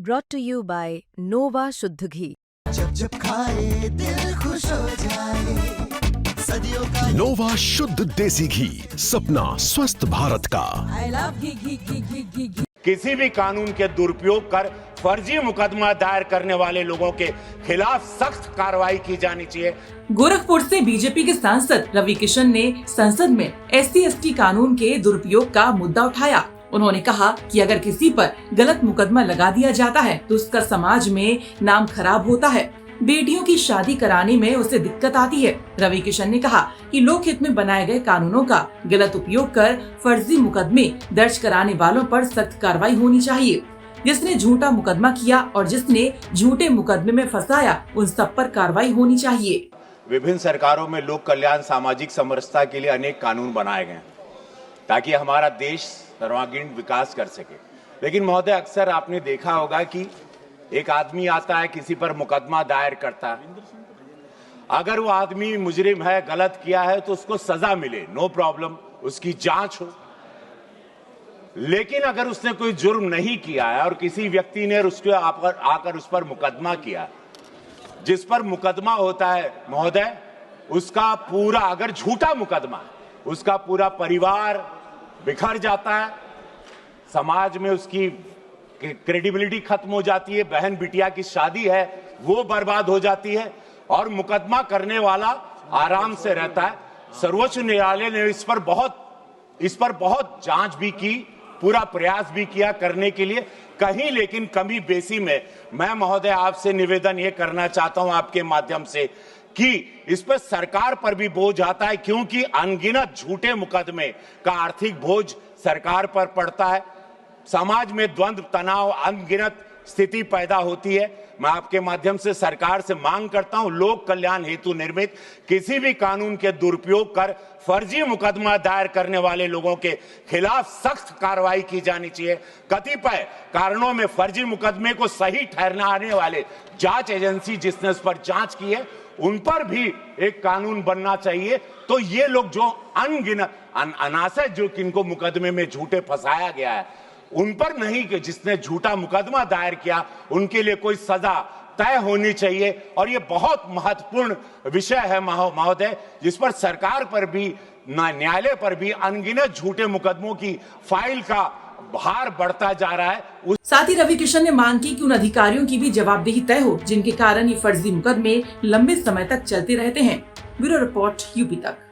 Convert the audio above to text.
brought to you by Nova शुद्ध घी। जब जब खाए दिल खुश हो जाए, सदियों का नोवा शुद्ध देसी घी, सपना स्वस्थ भारत का। I love घी घी घी घी घी घी। किसी भी कानून के दुरुपयोग कर फर्जी मुकदमा दायर करने वाले लोगों के खिलाफ सख्त कार्रवाई की जानी चाहिए। गोरखपुर से बीजेपी के सांसद रवि किशन ने संसद में SC/ST कानून के दुरुपयोग का मुद्दा उठाया। उन्होंने कहा कि अगर किसी पर गलत मुकदमा लगा दिया जाता है तो उसका समाज में नाम खराब होता है, बेटियों की शादी कराने में उसे दिक्कत आती है। रवि किशन ने कहा कि लोकहित में बनाए गए कानूनों का गलत उपयोग कर फर्जी मुकदमे दर्ज कराने वालों पर सख्त कार्रवाई होनी चाहिए। जिसने झूठा मुकदमा किया और जिसने झूठे मुकदमे में फंसाया, उन सब पर कार्रवाई होनी चाहिए। विभिन्न सरकारों में लोक कल्याण सामाजिक समरसता के लिए अनेक कानून बनाए गए ताकि हमारा देश सर्वांगीण विकास कर सके। लेकिन महोदय, अक्सर आपने देखा होगा कि एक आदमी आता है, किसी पर मुकदमा दायर करता है। अगर वो आदमी मुजरिम है, गलत किया है तो उसको सजा मिले, नो प्रॉब्लम, उसकी जांच हो। लेकिन अगर उसने कोई जुर्म नहीं किया है और किसी व्यक्ति ने उसके आकर उस पर मुकदमा किया, जिस पर मुकदमा होता है महोदय, उसका पूरा, अगर झूठा मुकदमा, उसका पूरा परिवार बिखर जाता है, समाज में उसकी क्रेडिबिलिटी खत्म हो जाती है, बहन बिटिया की शादी है वो बर्बाद हो जाती है और मुकदमा करने वाला आराम से रहता है। सर्वोच्च न्यायालय ने इस पर बहुत जांच भी की, पूरा प्रयास भी किया करने के लिए। कहीं लेकिन कमी बेसी में मैं महोदय आपसे निवेदन ये करना चाहता हूं आपके माध्यम से कि इस पर सरकार पर भी बोझ आता है, क्योंकि अनगिनत झूठे मुकदमे का आर्थिक बोझ सरकार पर पड़ता है। समाज में द्वंद्व, तनाव, अनगिनत स्थिति पैदा होती है। मैं आपके माध्यम से सरकार से मांग करता हूं, लोक कल्याण हेतु निर्मित किसी भी कानून के दुरुपयोग कर फर्जी मुकदमा दायर करने वाले लोगों के खिलाफ सख्त कार्रवाई की जानी चाहिए। कतिपय कारणों में फर्जी मुकदमे को सही ठहराने वाले जांच एजेंसी जिसने उस पर जांच की है, उन पर भी एक कानून बनना चाहिए। तो ये लोग जो अनगिनत अनासर जो किनको मुकदमे में झूठे फंसाया गया है, उन पर नहीं कि जिसने झूठा मुकदमा दायर किया उनके लिए कोई सजा तय होनी चाहिए। और ये बहुत महत्वपूर्ण विषय है महोदय, जिस पर सरकार पर भी, न्यायालय पर भी अनगिनत झूठे मुकदमों की फाइल का भार बढ़ता जा रहा है। साथ ही रवि किशन ने मांग की कि उन अधिकारियों की भी जवाबदेही तय हो जिनके कारण ये फर्जी मुकदमे लंबे समय तक चलते रहते हैं। ब्यूरो रिपोर्ट, यूपी तक।